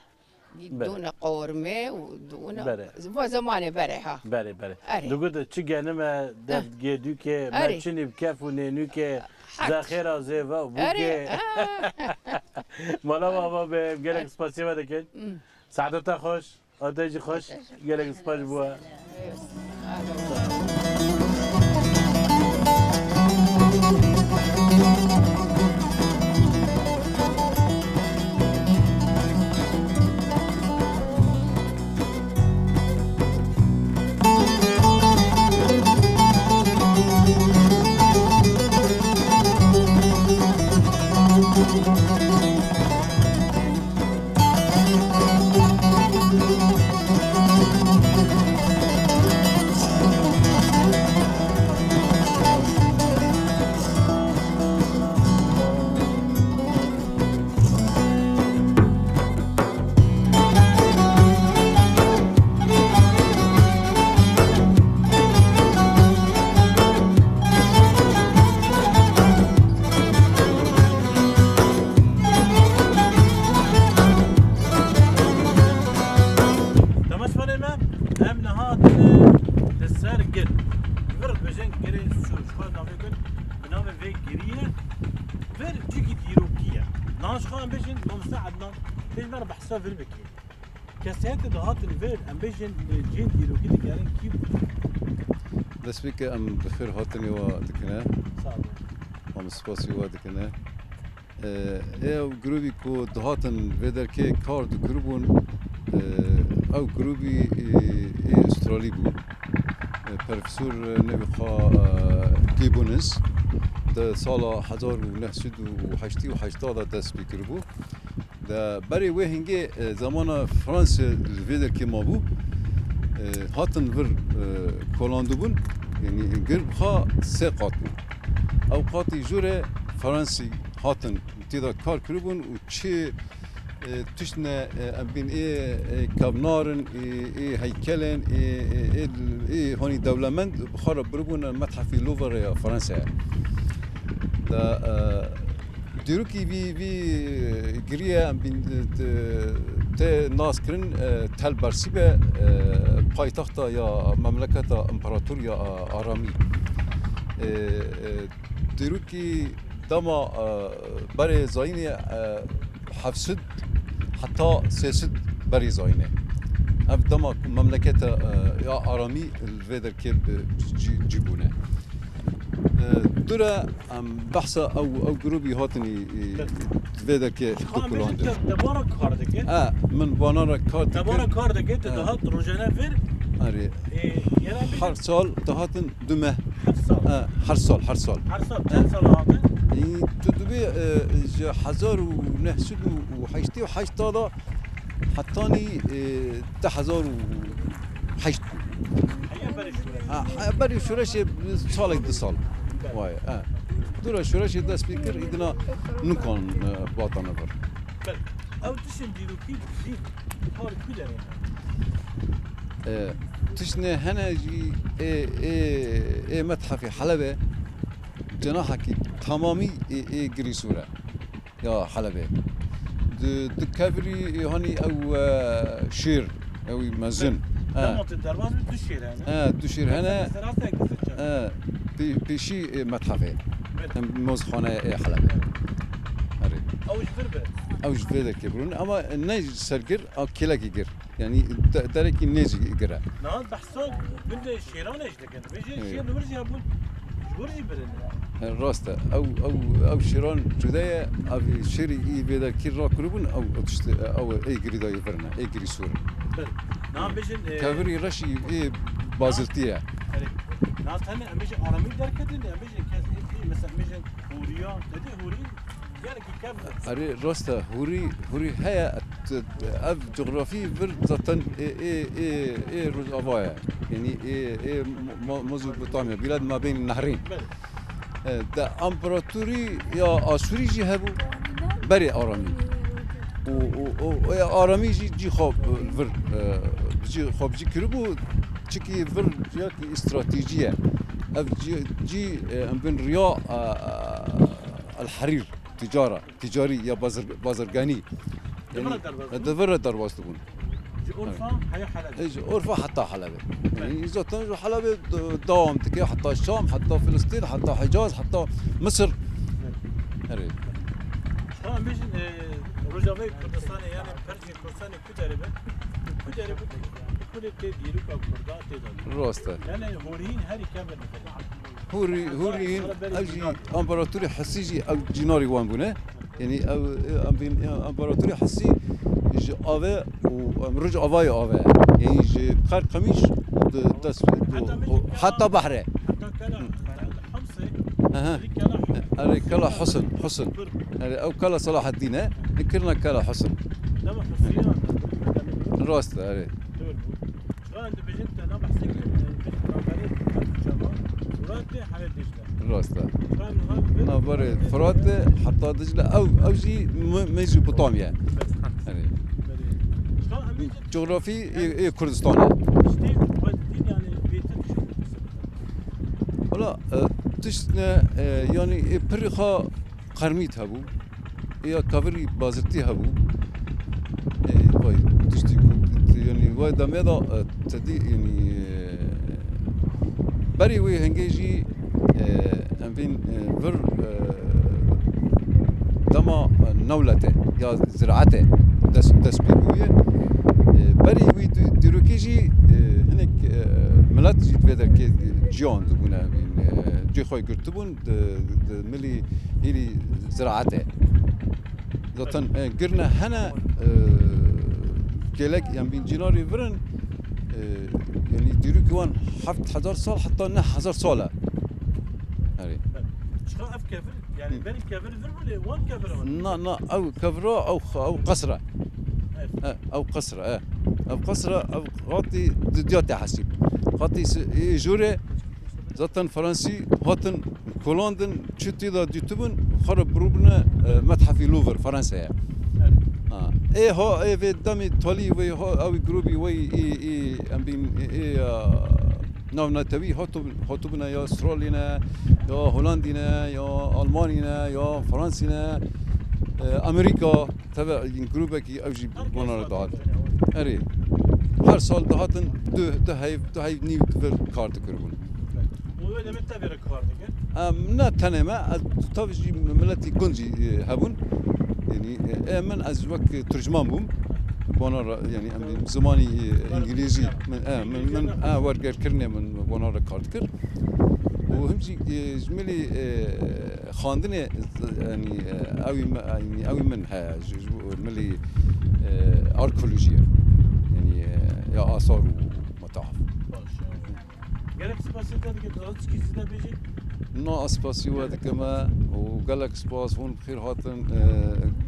دون قورمه ودون بله. زمان بريها بله بله أري. دقول تشجع نما دف جدو كه ما أري. تشني بكف ونينو كه ذخيرة زيفا اري وبوكه مالا بابا به گلک سپاسی و دکن سعادت خوش آتیجی خوش گلک سپاس بوا في كريه فير جيكي ديروكيه ناش خان بيجن مساعدنا ليش ما بحسها في البكي كاسات دهات الفير ام بيجن جين ديروكيه يعني كيف دەستپێکە ئەم بەخێر هاتنەوە دەکەنە صعب ئەم سپاسی وا دەکەنە ئێو گروپی کۆ دەهاتن vê derkê kar dikiribûn ew grûpî ئوسترالی bû پرفسور نوی خوا گیبونز ده سال 1988 دست بکر بو ده برای وی هنگی زمان فرانس الویدر که ما بو هاتن ور کلاندو بون یعنی گرب خوا سه قات بو او قاتی جوره فرانسی هاتن تیدا کار کربون و چه تشنا بين كابنارن هيكلن هوني دولمند بخرب بربون متحف لوفر يا فرنسا دا ديروكي في جريا بين ت ناس كرن تل برسيبه بايتختا يا مملكه امبراطوريا ارامي ديروكي دما بري زايني حفصد حتى سياسد بري زاينه اف دما مملكه يا ارامي الفيدر كيب جيبونه دورا بحثا او جروبي هاتني فيدر كي دوكولاند دبارا كاردك من بانارا كارد دبارا كاردك دهات روجانا فير اري هر سال دهاتن دمه هر سال هر سال كم سال هاتن تدبي حزار ونحسد وحشتي وحشت هذا حطاني تحزار وحشت بري شورش صالك دي صال واي دورا شورش دا سبيكر إدنا نكون باطنا بر او تشن ديرو كيف هار كده تشنه هنا جي متحف حلبة جناحك تمامي جريسورة يا حلبة دكافري هاني او شير او مازن الدرواز دشير هنا دشير هنا بشي متحفه موزخانه حلبة اوش فربه اوش فيدا كبرون اما نيج سرجر او كيلاكي جر يعني دركي نيج جرا نهاد بحثوك من الشيران ايش لكن بيجي شير نورجي ابون ورجي برن راسته او شيران جدايه ابي شيري اي بيدا كي را كربون او اي جريدا يفرنا اي جري سور نعم بيجن كافري رشي اي بازلتيه ناس هنا بيجي ارامي دركتين بيجي كاس مثلا بيجي هوريا تدي هوري يعني كم اري راسته هوري هيا اف جغرافي فرزتن اي روز ابايا يعني اي ميزوبوتاميا بلاد ما بين النهرين دا امبراطوري يا اسوري جي هبو بري ارامي و ارامي جي خوب فر جي خوب جي كربو تشكي فر جاكي استراتيجيه اف جي بين رياء الحرير تجاري يا بازرقاني دفر درواز تكون أورفا هي حلبة أورفا حتى حلبة يعني إذا تنجو حلبة دوام تكي حتى الشام حتى فلسطين حتى حجاز حتى مصر هري شلون بيجن رجاوي كردستاني يعني برجي كردستاني كدربة كل تديروا كردات تدل راسته يعني هورين هاري كامل هورين أجي أمبراطوري حسيجي أو جيناري وان بونه يعني أو أمبراطوري حسي جي أوه ورجع أواي أوه يعني جي قار قميش حتى بحره حتى كلا حمصة أري كلا حسن أو كلا صلاح الدين ذكرنا كلا حسن لما حسيان راسته أري شلون بجنت أنا بحسك راسته نابري فرات حتى دجلة أو جي ميزوبوتاميا جغرافي كردستان ولا تشنا يعني بريخا قرميت هبو يا كافري بازرتي هبو باي تشتي يعني وايد دميدا تدي يعني بري وي هنجي ام بين فر دما نولته يا زراعته دس بيبويه بري وي دروكيجي هناك ملات جيت بدر كي جيون دبونا بين جي خوي كرتبون ملي هيلي زراعته زاتن قرنا هنا كيلك يعني بين جيناري فرن يعني دروكوان حفت 1000 سال حتى نه 1000 ساله هري شنو اف كفر يعني بني كفر ولا وان كفر نا او كفرة او قصرة او قصرة او قصرة او غاطي دياتي حسيب غاطي جوري زاتن فرنسي هاتن كولوندن تشتي دا ديتوبن خرب بروبنا متحف لوفر فرنسا ايه هو ايه في دمي تولي وي هو او جروبي وي اي ام بين اي نوع نتوي هاتوبنا يا استرالينا يا هولندينا يا المانينا يا فرنسينا امريكا تبع جروبك اوجي بونار داد اري هر سال دهاتن ده هاي نيو تفر كارت كربون ولا متى بركار نا تنما تاجي ملتي كونجي هبون يعني من از وقت ترجمان بوم بونار يعني زماني انجليزي من ورقر كرني من بونار كارت كر وهمشي جملي خاندني يعني اوي من ملي اركولوجيا يعني يا اثار ومتاحف جالك سباسي تاعك تسكي سيدا بيجي نا اسباسيو هذاك ما وقالك سباس هون بخير هاتن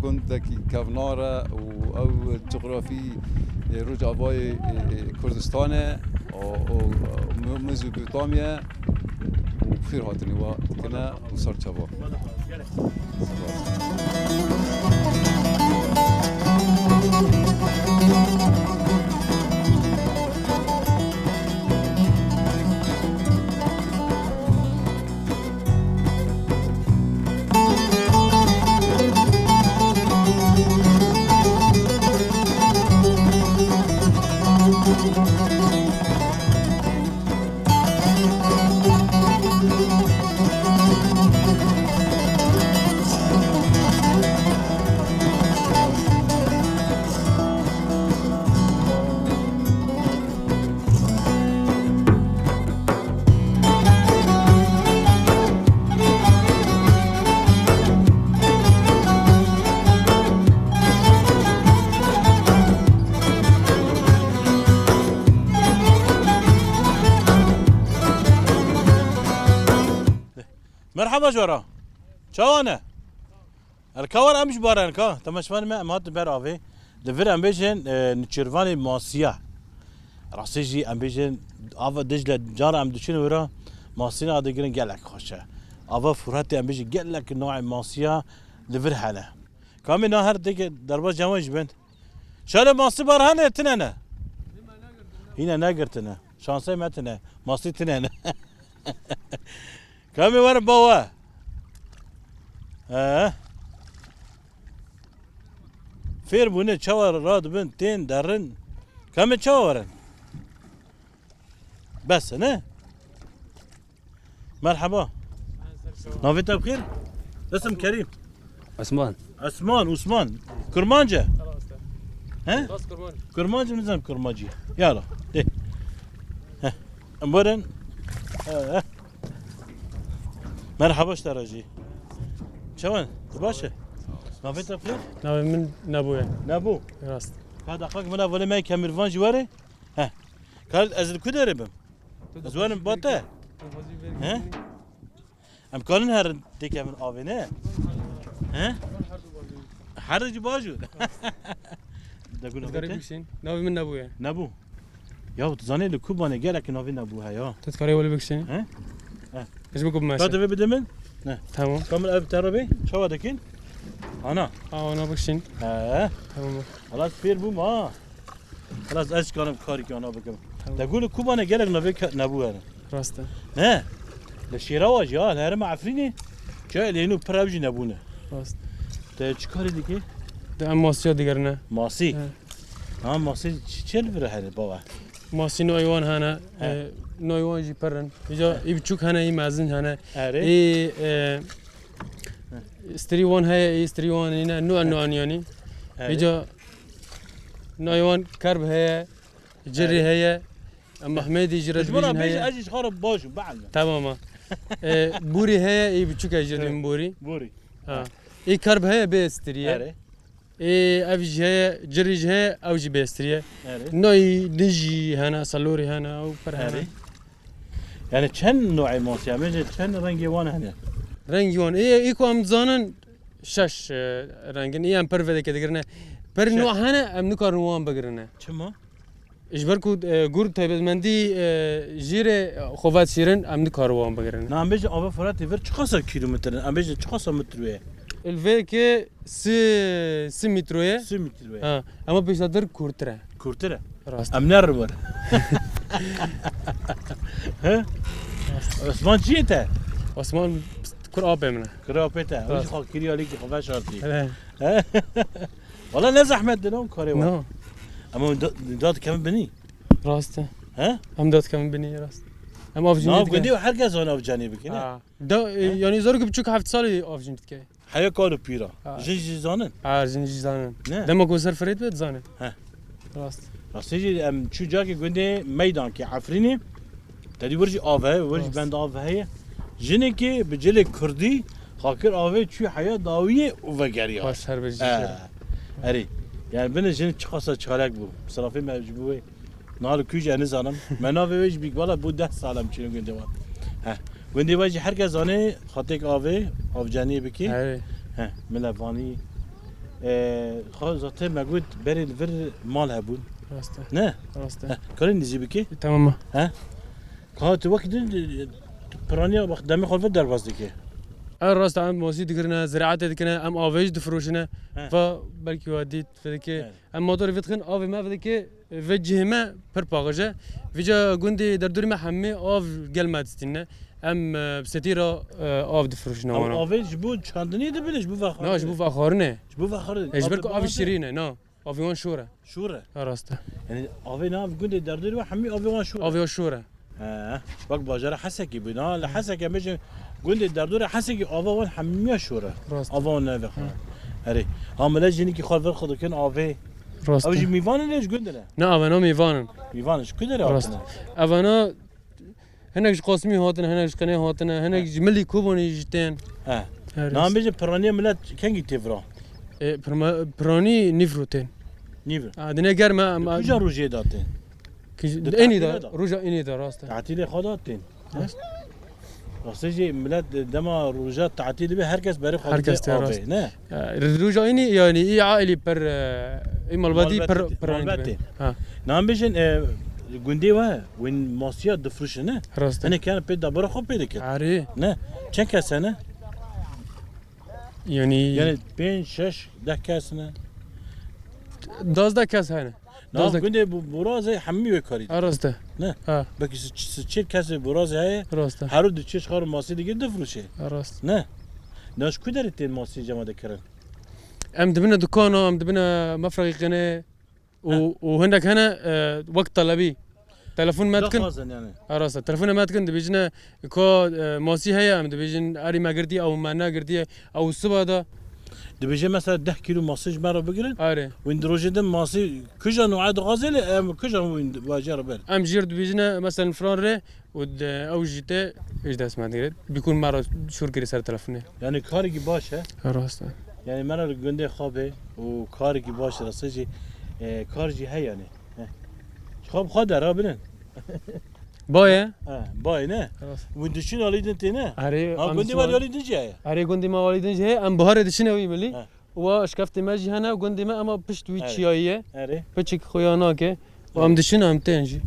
كنت كافنارا او جغرافي رجع باي كردستان او ميزوبوتاميا وبخير هاتني وكنا وصار شباب مرحبا جورا شلونه؟ الكور امش بارن كا تمشفان ما مات برافي دفر ام بيجن نشيرفاني ماسيا راسيجي ام بيجن افا دجله جار ام دشين ورا ماسينا دغرين قالك خوشه افا فرات ام بيجي قالك نوع ماسيا دفر حنا كامي نهر دك دربه جواج بنت شال ماسي برهانه تننا هنا ناقرتنا شانسي ماتنا ماسي تننا كامي ورا بوا فير بونه چاور راد بن تين درن كامي چاورن بس نه مرحبا نافيتا بخير اسم كريم عثمان عثمان كرمانجة ها كرمانجة من زمان كرمانجي يلا دي ها امبرن مرحبا اشتراجي شلون باشا نافيتا بخير ناوي من نابويا نابو راست هذا اخاك من ولا ما كامير فان جواري ها قال ازل كدربم زوان باته ها ام كانن هر ديك من اوينه ها حرج باجو دقول بكشين ناوي من نابويا نابو يا تزاني لكوبانه جالك نافي نابو هيا تذكري ولا بكشين ها ايش بكم ماشي تدفي بدمن تمام كم الاب تربي شو هذاكين انا انا بكشين تمام خلاص فير بو ما خلاص ايش كانوا بكاري انا بكم تقول كوبانه جالك نافي نابو انا راسته ها لشيراوج يا الهرم عفريني جاي لينو براوجي نابونه راست te çıkarı ki? ده ماسيا ديگرنا Masi. Ha masi çel bir hali baba. ماسی نویوان هنه نویوان جی پرن اینجا ای بچوک هنه ای مازن هنه اره ای استریوان های ای استریوان اینه نوع یعنی اینجا نویوان کرب های جری های محمدی جرد جمرة بیجن بيجي های اجي خرب باشو بعد تماما بوری های ای بچوک جری بوری بوري ای کرب های به استریه اره ای اوج های جریج های اوجی به استریه اره نوعی نجی هنه سالوری هنه او پر هنه اره يعني كان نوع موسى يعني كان رنجي وانا هنا رنگی وان ایکو هم زانن شش رنگن ای هم پر وده که دگرنه پر نوع هنه ام نکار نوعان بگرنه كما اجبر کو گور تایبتمندی جیر خوات شیرن ام نکار نوعان بگرنه نعم بيجي ابا فراتي فير چقصر كيلومتر ام بيجي چقصر مترويه الوی که سی مترویه 3 مترويه اما پیشتر کورتره كورتره راست ام نرور ها عثمان جيته عثمان کور آب منه كرابته وش راست. خال كيريا ليك خفاش شرطي نه والله لا زحمه دنوم كوري نه اما داد كم بني راسته ها هم داد کم بینی راست هم ناف آفجینید قدي که وحركز انا بجانبك هنا دا یعنی زارو که بچوک 7 سالی آفجینید که حيا كارو بيرا آه. جي زانن ارزین زانن نه دما گوزر فرید بید زانه ها. راست راستي ام شو جاكي قندي ميدان كي عفريني تدي ورجي آوه ورجي راست. بند آوه هي جنكي بجل كردي خاكر آوه شو حياة داوية وفقريا باش هر بجی اري يعني بنا جن چخاصة چخالك بو صرافي ما بجبوه نهار كوج انا زانم منافي ويج بيك والا بو 10 سالم چنو قندي وان ها قندي واجي هركز زاني خاطيك آوه آوجاني بكي آره ها ملفاني خواهد زاته مگود بری الفر مال هبون راسته نه راسته کاری نزی بکی تمام که تو وقت پرانیا وقت دمی خالف در باز دیگه راست عم موسی دکرنا زراعت دکرنا ام آویج دفروشنه ف بلکی وادیت فدکی ام موتور فتخن آوی ما فدکی وجه ما پر پاگجه ویجا گوندی در دوری ما همه آو گل مدستینه ام بستیرا آو دفروشنه او وانا آویج بود چاندنی ده بلش بو فخر نه جبو فخارنه بو فخر اجبر کو آوی شیرینه نه آوی وان شوره شوره راسته یعنی آوی نه گوندی در دوری ما همه آوی وان شوره آوی شوره وقت باجر حسکی بنا لحسکی میشه گوندی در دوری حسکی آوی وان همه شوره راست آوی وان نه بخوره اره عامله جنی که خالف خود کن آوی راست اوجی میوانه ليش قندله نه اونا میوانن میوانش کدره راست اونا هناك قاسمي هاتنا هناك قناه هاتنا هناك ملي كوبوني جتين اه نعم بيجي برانيا ملات كانجي تيفرا براني نيفروتين نيفر عندنا جرما كجا روجي داتين اني دا رجع اني دا راسته تعتيلي خداتين راستي ملات دما روجات تعتيلي به هركس بري خدات هركس راست نه رجع اني يعني اي عائلي بر اي مالبادي بر براني نعم بيجي گوندی وين ماسيا دفرش نه راسته انا كان بيد دبر خو بيد كده عاري نه چند کس نه يعني 5 6 10 کس نه 12 كاس هنا نه گوندی براز همي وکاری راسته نه اه بك چه کس براز هي راسته هر دو چش خار ماسی دیگه دفروشه راست نه ناش کدرت ماسی جمع دکرن ام دبنا دكانه ام دبنا مفرغ قناه وهناك هنا وقت طلبي تلفون ما تكن يعني راسته تلفون ما تكن دبيجنا كو ماسي هيا ام دبيجن اري ما قردي او ما نا قردي او الصبح ده دبيجي مثلا 10 كيلو ماسيج مره بقرن اري وين دروجدن ماسي كجا نوع غازل ام كجا وين باجر بل ام جير دبيجنا مثلا فرانري ود او جيته ايش ده اسمه ديرت بيكون مره شور كري سر تلفونه يعني كاري باشه راسته يعني مره گنده خوابه و كاري باشه راسجي كارجي هي يعني خواب خدا را بنن بايه باي نه وين دشين عليدن تينا اري ها گندي ولی عليدن جاي اري گندي ما والدين جه ام بهار دشينه وي ملي واشكفت ما جي هنا گندي ما اما پشت وي چيايه اري بچك خويانا كه وام دشينه ام تنجي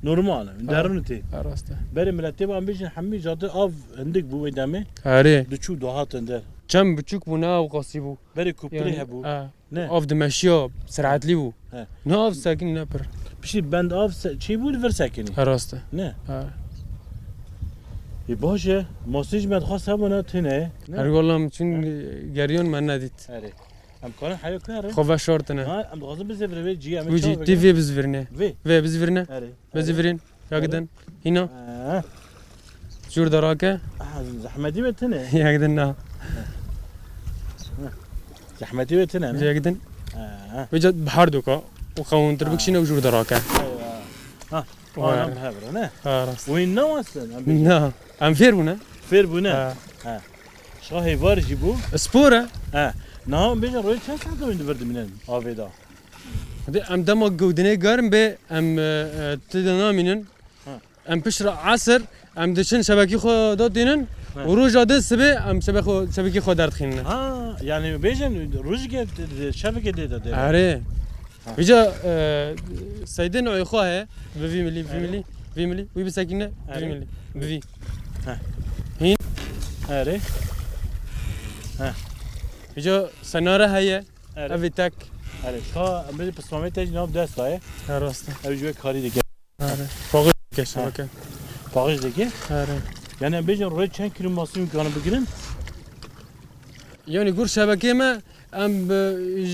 نورمال درن تي راسته بري ملتي وام بيجن حمي جاده اف عندك بو ادامه اري دچو دوهات اندر كم بچوك بونا وقاسيبو بري كوبري هبو نه اف دمشيو سرعت ليبو نه اف ساكن نبر بشي بند اف چي بو الفر ساكني راسته نه باشه ماسیج من خواست همونا تنه اري والله چون گریون من ندید اره هم كانوا حيو كناره خوفا شورتنا ها ام غازم بزفر وي جي ام ويجي تي في بزفرنا في في بزفرنا اري بزفرين يا قدن هنا اه شور دراكه زحمتي بتنا يا قدن زحمتي بتنا يا قدن اه ويجي بحر دوكا وخون تربكشنا وجور دراكه ها واه. انا بهبر انا راس وين نو اصلا لا ام فيربونا فير بنا شو هي فار جيبو سبورة نعم بيجن روي كم ساعة وين برد منن آفيدا ام دما جودني قارن به ام تدنا منن ام بشر عصر ام دشن شبكي خو دادينن وروج عاد سبه ام شبكي خو درد خينن ها يعني بيجن روجك شبكة ده اره بيجا سيدنا عي خواه بفي ملي في ملي في ملي وي بسكينه في ملي بفي اري بيجا سناره هي اري افي تك اري كا امبارح بس ما متى جناب دست هاي راسته ابي جوي كاري ديك اره فوق كشبكه باغش ديك اره يعني بيجن روي كم كيلو ماسيم كانوا بقرن يعني قول شبكه ما ام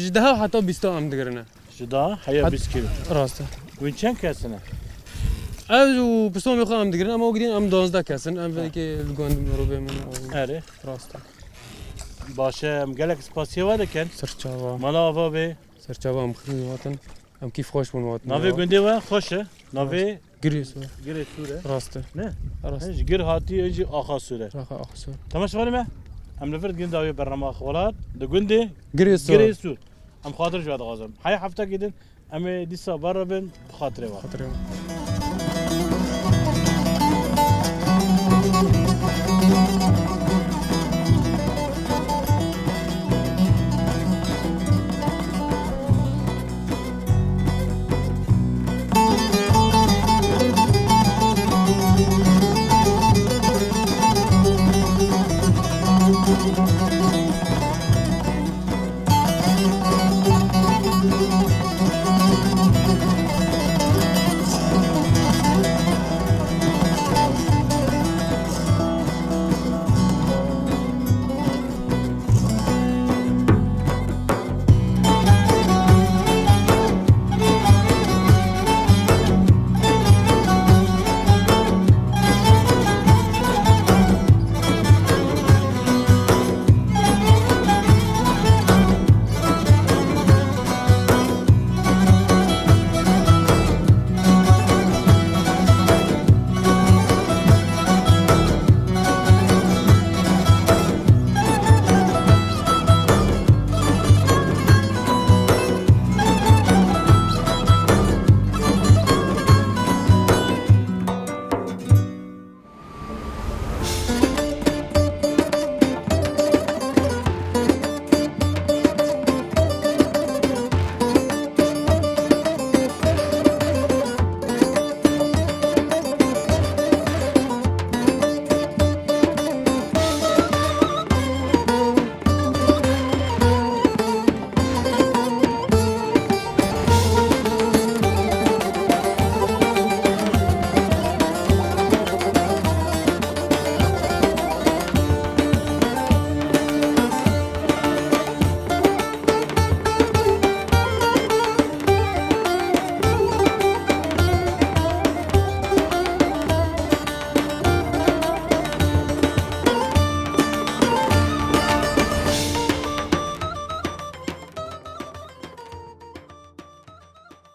جدها حتى بيستو ام دغرنا جدا حيا 20 كيلو راسته وين كم كاسنا او بسوم يخو ام دغرنا ما وقدين ام 12 كاسن ام بلكي الجوند مروبه من اري راسته باشه مقالك سباسيو هذا كان سرچاوا مالا فابي سرچاوا ام خري وطن ام كيف خوش بون وطن نافي قندي و خوشه نافي جريس قري سوره راسته نه راسته هج قر هاتي اجي اخا سوره راخ اخسو تماش غنمه ام نفرد قند داوي برنامج خولات دو قندي جريس قري سور ام خاطر جواد غازم حي حفته كده ام ديسا بربن بخاطري خاطر